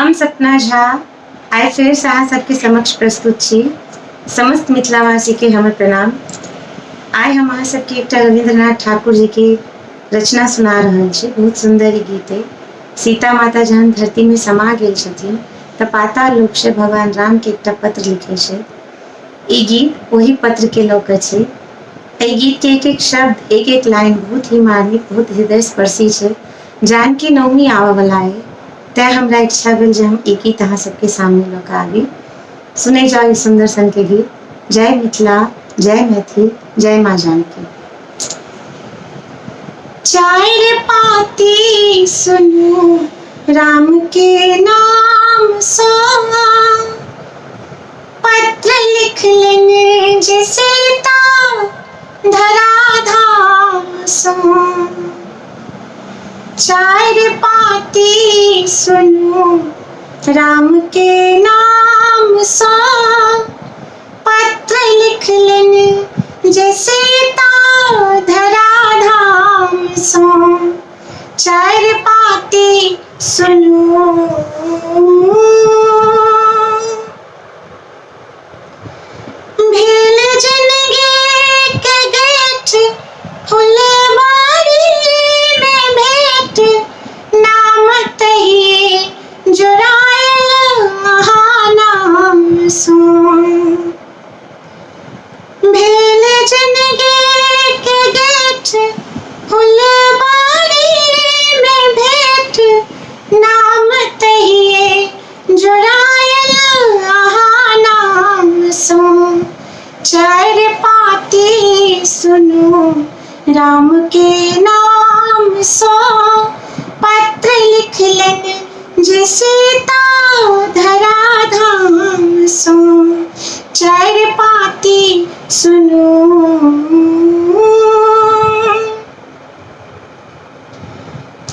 हम सपना झा आइ फेर से अहाँ सबके समक्ष प्रस्तुत छी। समस्त मिथिलावासी के हमर प्रणाम। आइ हम अहाँ सबके एकटा रविंद्रनाथ ठाकुर जी के रचना सुना रहल छी। बहुत सुंदर ई गीत है। सीता माता जहन धरती में समा गेल छथिन तऽ पाताल लोक से भगवान राम के एकटा पत्र लिखे छै। ई गीत वही पत्र के लऽ कऽ छै। एहि गीत के एक एक शब्द एक एक लाइन बहुत ही मार्मिक, बहुत हृदय स्पर्शी छै। जानकी नवमी आबऽ वाला है, तैं हमरा इच्छा भेल जे हम एक गीत अहाँ सबके सामने लऽ कऽ आबी। सुनै जाउ ई सुंदर सन के गीत। जय मिथिला, जय मैथिल, जय माँ जानकी। चार पाती सुनू राम के नाम सा, पत्र लिख लेने जे सीता धराधाम सो। चार पाती सुनू राम के नाम सा, पत्र लिख लेने जे सीता धराधाम सो। चार पाती सुनू भेल जिंदगी के गेठ फुलवारी में भेंट, नाम तहिए जुड़ायल अहाँ नाम सो। भेल जिंदगी के गेठ फुलवारी में भेंट, नाम तहिए जुड़ायल अहाँ नाम सो। चार पाती सुनू राम के नाम सो, पत्र लिख लेने जे सीता धराधाम सो। चार पाती सुनू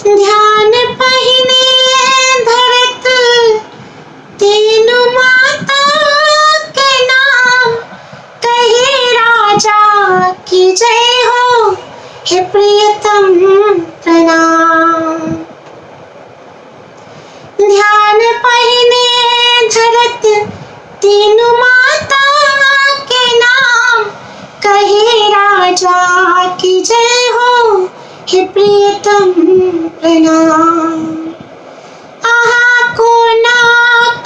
ध्यान पहिने धरत तीनु माता के नाम, कहे राजा की जय हो हे प्रियतम प्रणाम। ध्यान पहिने धरत तीनु माता के नाम, कहे राजा की जय हो हे प्रियतम प्रणाम। आहा कोना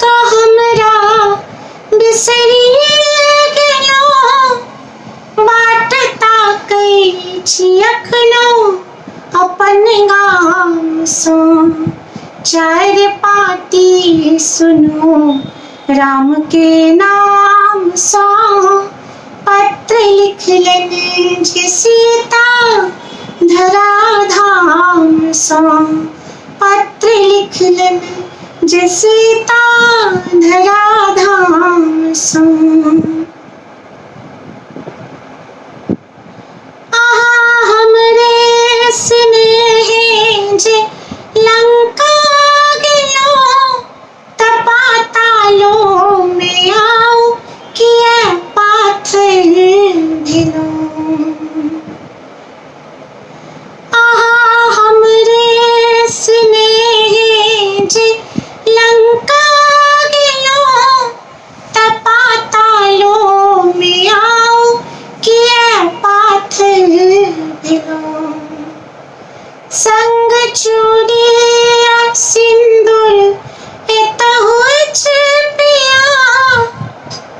तो हमरा बिसरिए गेलो, बाट ताकै छी अखनो अपन गाम सो। चार पाती सुनू राम के नाम सो, पत्र लिख लेने जे सीता धराधाम सो। पत्र लिख लेने जे सीता धराधाम सो। आहा हमरे स्नेह जे लंका गेलो, तऽ पातालो में आऊ किया पाथर भेलो। आहा हमरे स्नेह जे लंका गेलो, तऽ पातालो में आऊ किया पाथर भेलो। संग चूड़िया सिंदूर एतहु पिया,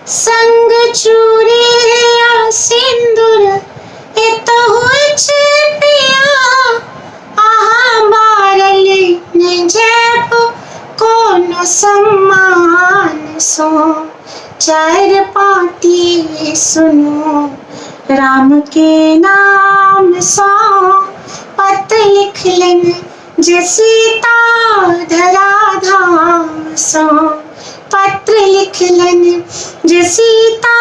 संग चूड़िया सिंदूर एतहु पिया। आहा बारल न जैब कोनो सम्मान सो। चार पाती सुनू राम के नाम सो, पत्र लिख लेने जे सीता धराधाम सो। पत्र लिख लेने जे सीता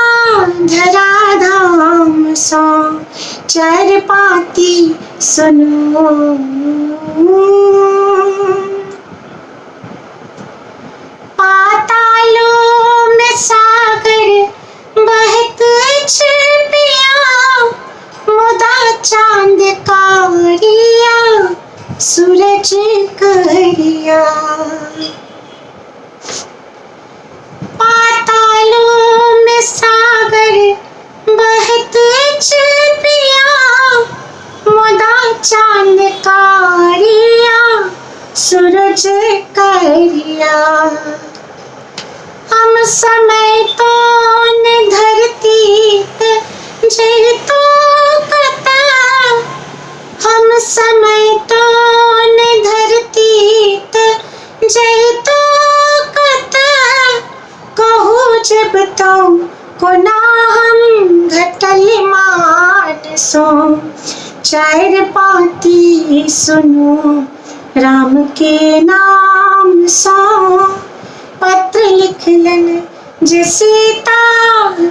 धराधाम सो। चार पाती सुनू पातालो में सागर बहत पिया, मुदा चांद कारिया सूरज करिया। जय तो कत कहू जब तो कोना हम घटल मानसो चार पाती सुनो राम के नाम सो पत्र लिखलन जे सीता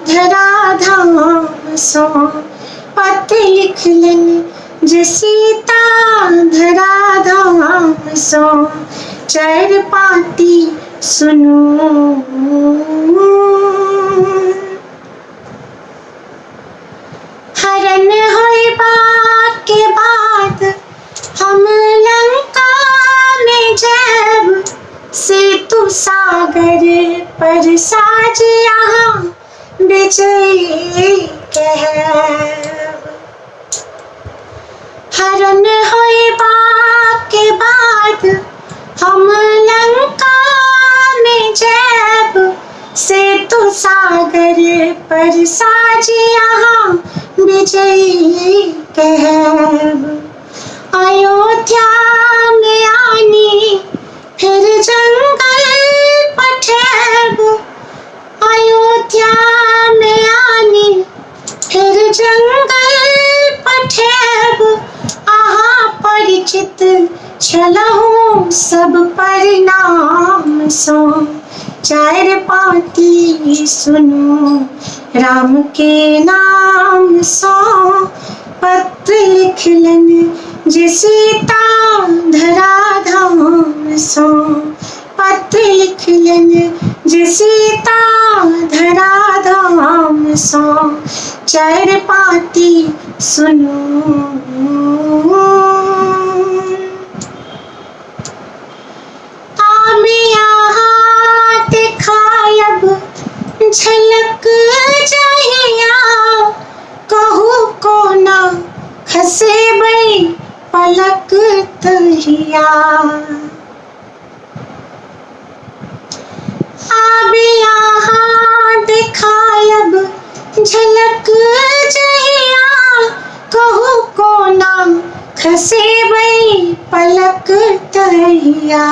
धरा धाम सो पत्र लिखलन जे सीता धरा धाम सो चार पाती सुनो हरण होइबा के बाद हम लंका में जब सेतु सागर पर साज यहाँ विजय कहब हरण होइबा के बाद हम लंका में जब सेतु सागर पर साज यहाँ विजयी कहब अयोध्या में आनी फिर जंगल पठेब अयोध्या में आनी फिर जंगल पठेब आहा परिचित छलहु सब परिणाम सो चार पाती सुनो राम के नाम सो पत्र लिखलन जे सीता धरा धाम सो पत्र लिखलन जे सीता धरा धाम सो चार पाती सुनो आमे यहाँ दिखायब झलक जहिया कहू कोना खसे बई पलक तहिया आबे यहाँ दिखायब झलक जहिया कहू कोना खसे बई पलक तहिया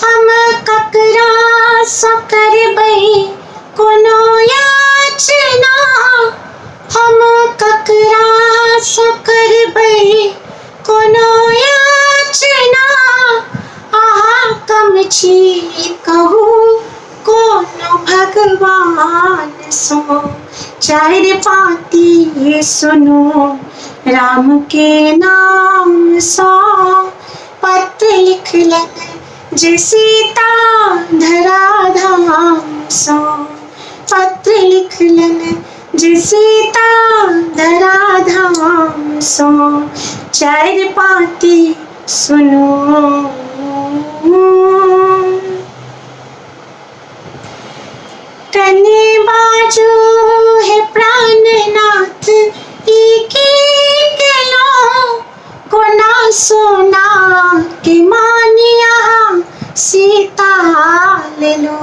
हम ककरा सो करबई कोनो याचना हम ककरा सो करबई कोनो याचना आहा कम छी कहू कोनो भगवान सो चार पाती सुनो राम के नाम सो पत्र लिखलन जे सीता धरा धाम सो पत्र लिखलन जे सीता धरा धाम सो चार पाती सुनो कने बाजू है प्राणनाथ इके केलो कोना सोना के मानिया सीता ले लो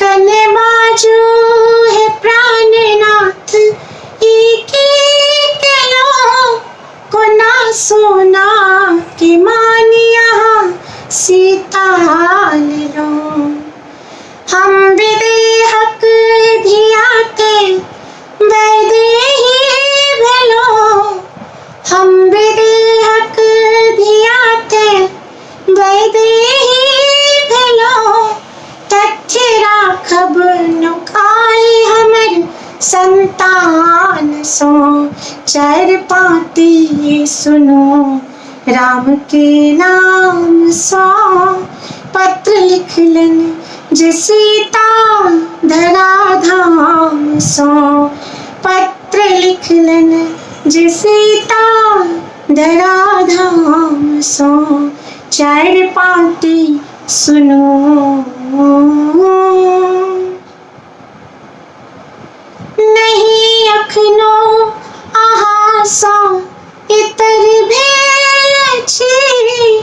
कने बाजू है प्राणनाथ इके केलो कोना सोना के मानिया सीता ले लो हम विदेहक धियाते वैदेही भेलो हम विदेहक धियाते वैदेही भेलो तथ्य राखब नुकाई हमर संतान सो चार पाती सुनो राम के नाम सो पत्र लिखलन जे सीता धरा धाम सो पत्र लिखलन जे सीता धरा धाम सो चार पाती सुनो नहीं अखनो आहा सो इतर भेल छी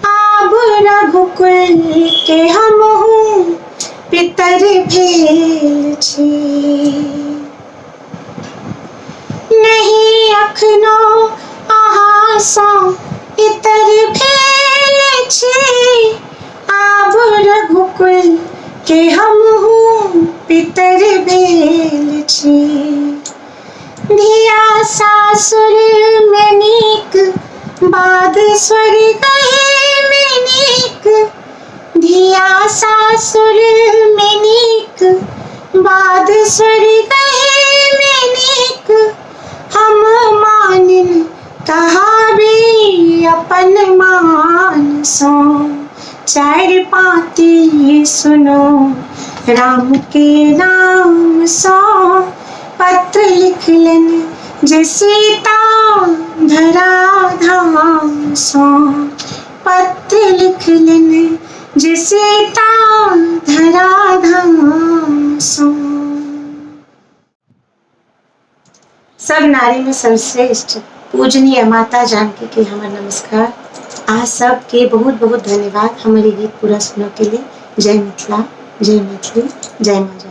आब रघुकुल के हमहु पितर भेल छी नहीं अखनो आहा सो इतर भेल छे आब रघुकुल के हमहु पितर भेल छी। धिया सासुर में नीक बाद स्वर्ग में नीक। धिया सासुर में नीक बाद स्वर्ग में नीक। हम मानिन कहाबी अपन मान सो। चारि पाती सुनो राम के नाम सो। पत्र लिखलन जे सीता धरा धाम सो। पत्र लिखलन जे सीता धरा धाम सो। सब नारी में सर्वश्रेष्ठ पूजनीय माता जानकी के हमर नमस्कार। आ सबके बहुत बहुत धन्यवाद हमारे गीत पूरा सुनने के लिए। जय मिथिला, जय मैथिली, जय माँ।